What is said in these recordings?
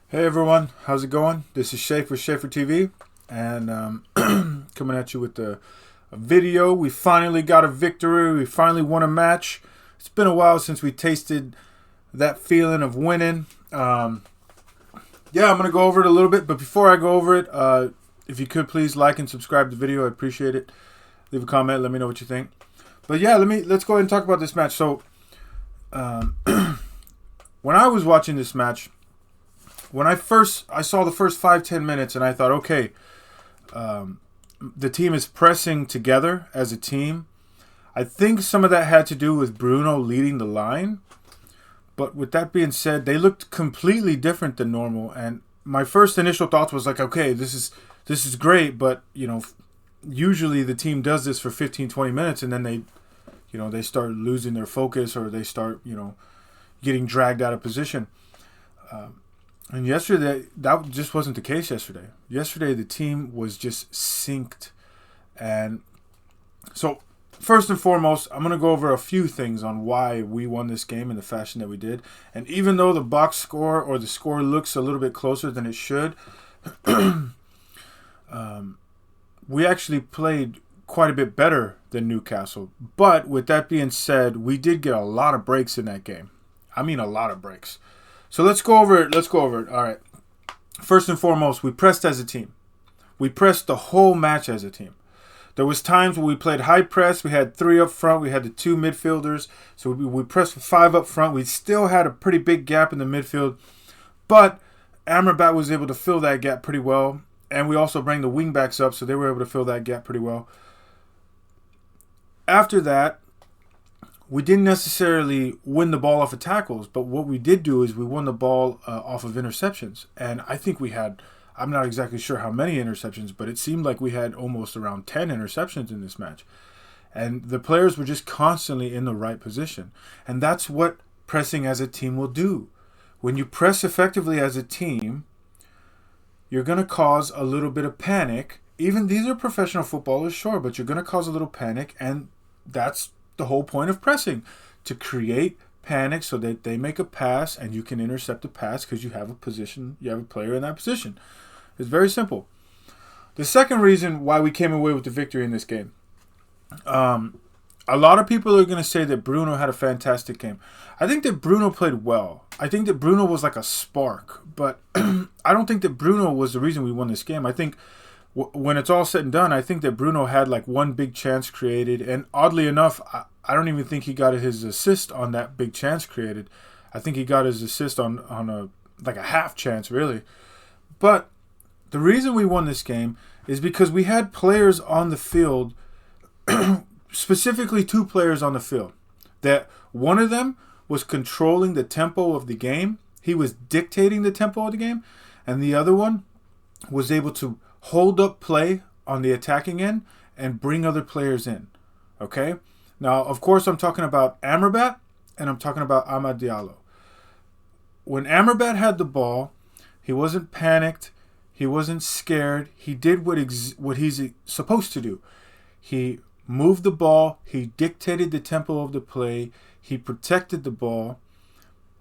Hey everyone, how's it going? This is Schaefer, Schaefer TV, and coming at you with a video. We finally got a victory. We finally won a match. It's been a while since we tasted that feeling of winning. Yeah, I'm going to go over it a little bit, but before I go over it, if you could please like and subscribe to the video, I'd appreciate it. Leave a comment, let me know what you think. But yeah, let's go ahead and talk about this match. So, when I was watching this match, I saw the first 5-10 minutes, and I thought, okay, the team is pressing together as a team. I think some of that had to do with Bruno leading the line. But with that being said, they looked completely different than normal. And my first initial thoughts was like, okay, this is great, but usually the team does this for 15-20 minutes, and then they start losing their focus, or they start getting dragged out of position. And yesterday, that just wasn't the case yesterday. Yesterday, the team was just synced. And so, first and foremost, I'm going to go over a few things on why we won this game in the fashion that we did. And even though the box score or the score looks a little bit closer than it should, we actually played quite a bit better than Newcastle. But with that being said, we did get a lot of breaks in that game. I mean, a lot of breaks. So let's go over it. All right. First and foremost, we pressed as a team. We pressed the whole match as a team. There was times when we played high press. We had 3 up front. We had the 2 midfielders. So we pressed 5 up front. We still had a pretty big gap in the midfield. But Amrabat was able to fill that gap pretty well. And we also bring the wing backs up, so they were able to fill that gap pretty well. After that, we didn't necessarily win the ball off of tackles, but what we did do is we won the ball off of interceptions. And I think we had, I'm not exactly sure how many interceptions, but it seemed like we had almost around 10 interceptions in this match. And the players were just constantly in the right position. And that's what pressing as a team will do. When you press effectively as a team, you're going to cause a little bit of panic. Even these are professional footballers, sure, but you're going to cause a little panic, and that's the whole point of pressing, to create panic so that they make a pass and you can intercept the pass because you have a player in that position. It's very simple. The second reason why we came away with the victory in this game, a lot of people are going to say that Bruno had a fantastic game. I think that Bruno played well. I think that Bruno was like a spark, but I don't think that Bruno was the reason we won this game. I think when it's all said and done, I think that Bruno had like one big chance created, and oddly enough, I don't even think he got his assist on that big chance created. I think he got his assist on a half chance, really. But the reason we won this game is because we had players on the field, specifically 2 players on the field, that one of them was controlling the tempo of the game. He was dictating the tempo of the game, and the other one was able to hold up play on the attacking end and bring other players in. Okay? Now, of course, I'm talking about Amrabat and I'm talking about Amad Diallo. When Amrabat had the ball, he wasn't panicked. He wasn't scared. He did what he's supposed to do. He moved the ball. He dictated the tempo of the play. He protected the ball.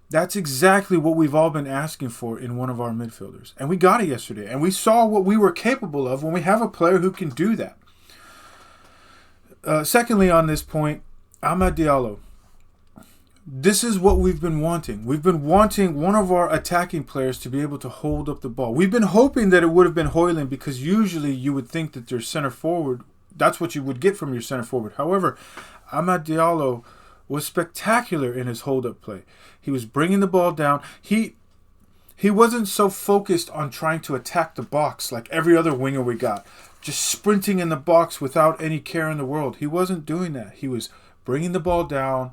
That's exactly what we've all been asking for in one of our midfielders. And we got it yesterday. And we saw what we were capable of when we have a player who can do that. Secondly, on this point, Amad Diallo. This is what we've been wanting. We've been wanting one of our attacking players to be able to hold up the ball. We've been hoping that it would have been Højlund, because usually you would think that their center forward, that's what you would get from your center forward. However, Amad Diallo was spectacular in his hold-up play. He was bringing the ball down. He wasn't so focused on trying to attack the box like every other winger we got, just sprinting in the box without any care in the world. He wasn't doing that. He was bringing the ball down,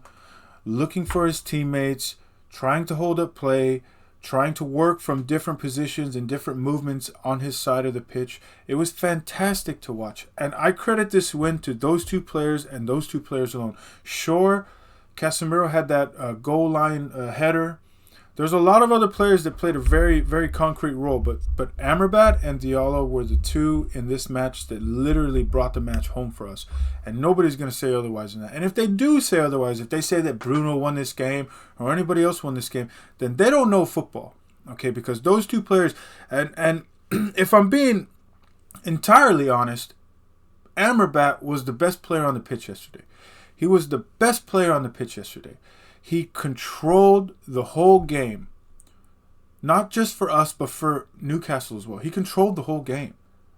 looking for his teammates, trying to hold up play, trying to work from different positions and different movements on his side of the pitch. It was fantastic to watch. And I credit this win to those 2 players and those 2 players alone. Sure, Casemiro had that goal line header. There's a lot of other players that played a very, very concrete role, but Amrabat and Diallo were the 2 in this match that literally brought the match home for us. And nobody's going to say otherwise than that. And if they do say otherwise, if they say that Bruno won this game or anybody else won this game, then they don't know football. Okay, because those two players, and if I'm being entirely honest, Amrabat was the best player on the pitch yesterday. He was the best player on the pitch yesterday. He controlled the whole game. Not just for us, but for Newcastle as well. He controlled the whole game.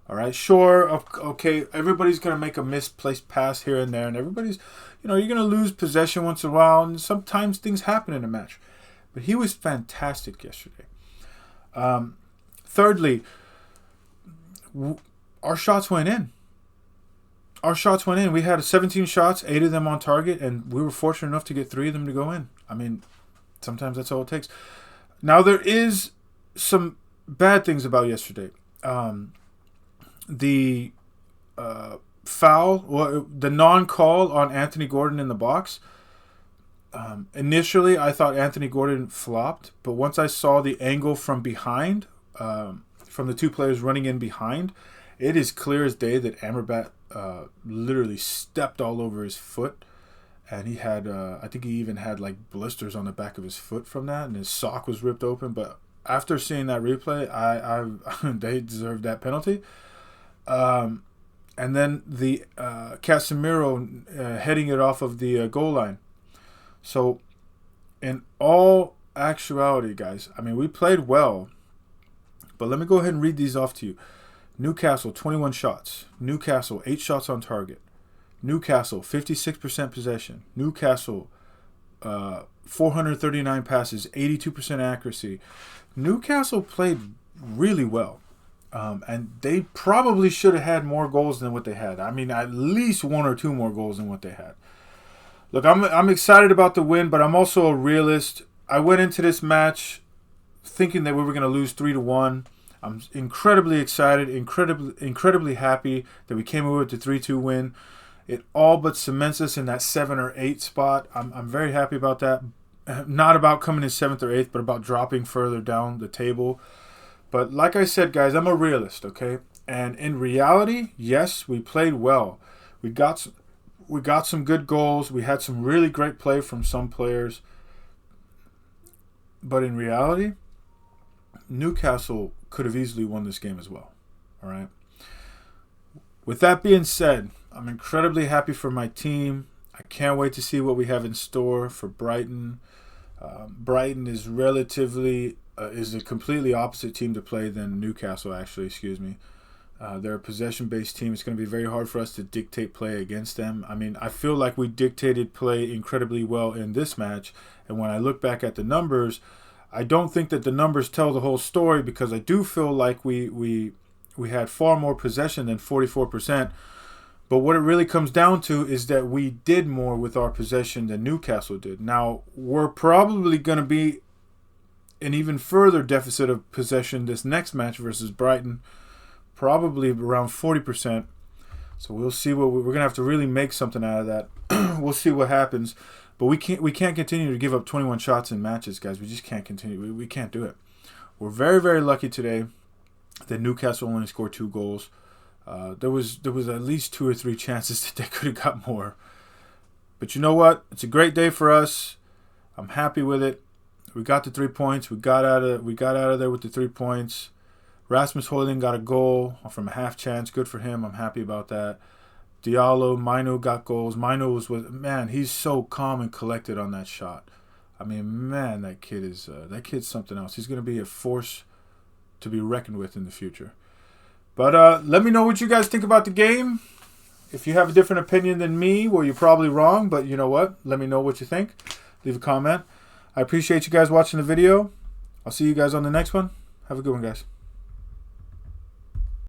All right, sure, okay, everybody's going to make a misplaced pass here and there, and everybody's, you're going to lose possession once in a while, and sometimes things happen in a match. But he was fantastic yesterday. Thirdly, our shots went in. Our shots went in. We had 17 shots, 8 of them on target, and we were fortunate enough to get 3 of them to go in. I mean, sometimes that's all it takes. Now, there is some bad things about yesterday. The foul, the non-call on Anthony Gordon in the box. Initially, I thought Anthony Gordon flopped, but once I saw the angle from behind, from the two players running in behind, it is clear as day that Amrabat literally stepped all over his foot, and he had, I think he even had like blisters on the back of his foot from that, and his sock was ripped open. But after seeing that replay, they deserved that penalty. And then the Casemiro heading it off of the goal line. So, in all actuality, guys, I mean, we played well, but let me go ahead and read these off to you. Newcastle, 21 shots. Newcastle, 8 shots on target. Newcastle, 56% possession. Newcastle, 439 passes, 82% accuracy. Newcastle played really well. And they probably should have had more goals than what they had. I mean, at least 1 or 2 more goals than what they had. Look, I'm excited about the win, but I'm also a realist. I went into this match thinking that we were going to lose 3-1. I'm incredibly excited, incredibly happy that we came away with the 3-2 win. It all but cements us in that 7 or 8 spot. I'm very happy about that. Not about coming in 7th or 8th, but about dropping further down the table. But like I said, guys, I'm a realist, okay? And in reality, yes, we played well. We got some good goals. We had some really great play from some players. But in reality, Newcastle could have easily won this game as well. All right? With that being said, I'm incredibly happy for my team. I can't wait to see what we have in store for Brighton. Brighton is is a completely opposite team to play than Newcastle, actually, excuse me. They're a possession-based team. It's going to be very hard for us to dictate play against them. I mean, I feel like we dictated play incredibly well in this match. And when I look back at the numbers, I don't think that the numbers tell the whole story, because I do feel like we had far more possession than 44%. But what it really comes down to is that we did more with our possession than Newcastle did. Now, we're probably going to be an even further deficit of possession this next match versus Brighton, probably around 40%. So we'll see we're going to have to really make something out of that. We'll see what happens. But we can't continue to give up 21 shots in matches, guys. We just can't continue. We can't do it. We're very, very lucky today that Newcastle only scored 2 goals. There was at least 2 or 3 chances that they could have got more. But you know what? It's a great day for us. I'm happy with it. We got the 3 points. We got out of there with the 3 points. Rasmus Højlund got a goal from a half chance. Good for him. I'm happy about that. Diallo, Mino got goals. Mino man, he's so calm and collected on that shot. I mean, man, that kid's something else. He's going to be a force to be reckoned with in the future. But let me know what you guys think about the game. If you have a different opinion than me, well, you're probably wrong, but you know what? Let me know what you think. Leave a comment. I appreciate you guys watching the video. I'll see you guys on the next one. Have a good one, guys.